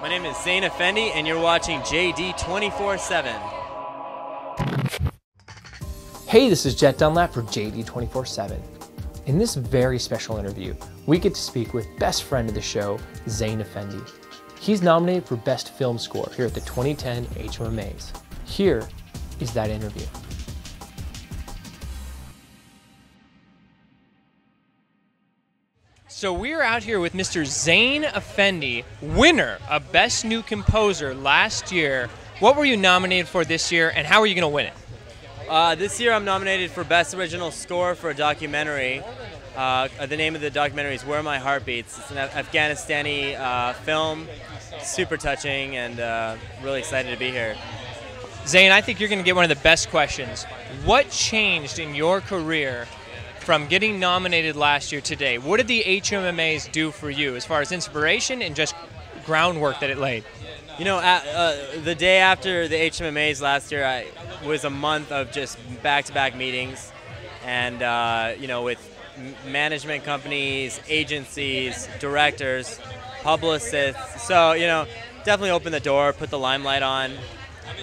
My name is Zain Effendi, and you're watching JD 24/7. Hey, this is Jett Dunlap for JD 24/7. In this very special interview, we get to speak with best friend of the show, Zain Effendi. He's nominated for Best Film Score here at the 2010 HMMAs. Here is that interview. So we're out here with Mr. Zain Effendi, winner of Best New Composer last year. What were you nominated for this year, and how are you going to win it? This year I'm nominated for Best Original Score for a documentary. The name of the documentary is Where My Heart Beats. It's an Afghanistani film, super touching, and really excited to be here. Zain, I think you're going to get one of the best questions. What changed in your career from getting nominated last year to today? What did the HMMAs do for you as far as inspiration and just groundwork that it laid? You know, the day after the HMMAs last year, was a month of just back-to-back meetings, and you know, with management companies, agencies, directors, publicists. So you know, definitely open the door, put the limelight on.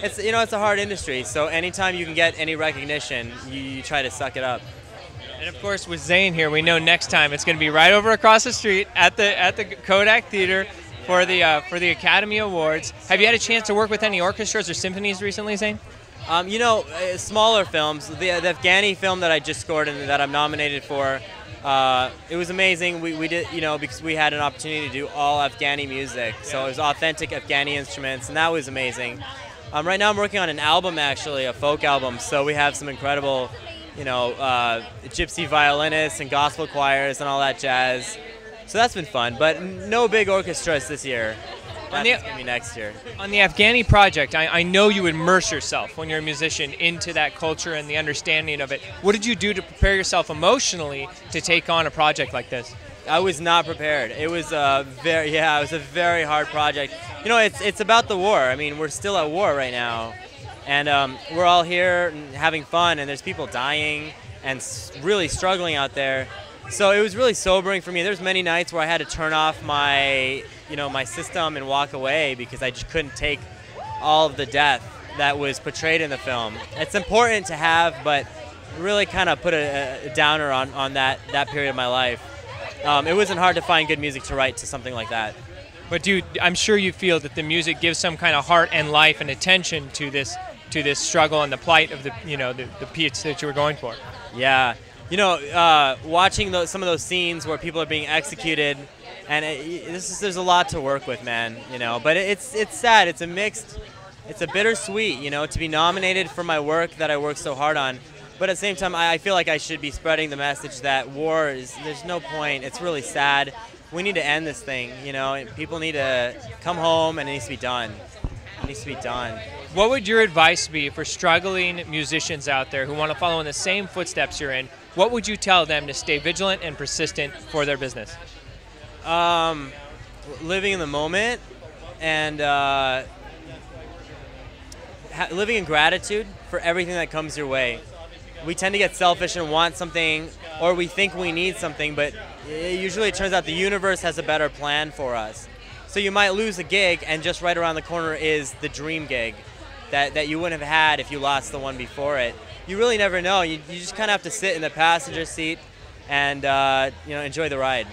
It's it's a hard industry, so anytime you can get any recognition, you try to suck it up. And of course, with Zain here, we know next time it's going to be right over across the street at the Kodak Theater for the Academy Awards. Have you had a chance to work with any orchestras or symphonies recently, Zain? You know, smaller films. The Afghani film that I just scored and that I'm nominated for, it was amazing. We did, you know, because we had an opportunity to do all Afghani music, so it was authentic Afghani instruments, and that was amazing. Right now I'm working on an album, actually, a folk album, so we have some incredible, you know, gypsy violinists and gospel choirs and all that jazz. So that's been fun, but no big orchestras this year. That's going to be next year. On the Afghani project, I know you immerse yourself when you're a musician into that culture and the understanding of it. What did you do to prepare yourself emotionally to take on a project like this? I was not prepared. It was a very hard project. You know, it's about the war. I mean, we're still at war right now. And we're all here and having fun, and there's people dying and really struggling out there. So it was really sobering for me. There's many nights where I had to turn off my system and walk away because I just couldn't take all of the death that was portrayed in the film. It's important to have, but really kind of put a downer on that period of my life. It wasn't hard to find good music to write to something like that. But I'm sure you feel that the music gives some kind of heart and life and attention to this struggle and the plight of the piece that you were going for. Yeah, you know, watching some of those scenes where people are being executed, and there's a lot to work with, man. You know, but it's sad. It's a bittersweet, you know, to be nominated for my work that I worked so hard on. But at the same time, I feel like I should be spreading the message that there's no point. It's really sad. We need to end this thing, you know, and people need to come home, and it needs to be done. It needs to be done. What would your advice be for struggling musicians out there who want to follow in the same footsteps you're in? What would you tell them to stay vigilant and persistent for their business? Living in the moment and living in gratitude for everything that comes your way. We tend to get selfish and want something, or we think we need something, but usually it turns out the universe has a better plan for us. So you might lose a gig, and just right around the corner is the dream gig that you wouldn't have had if you lost the one before it. You really never know. You just kind of have to sit in the passenger seat and you know, enjoy the ride.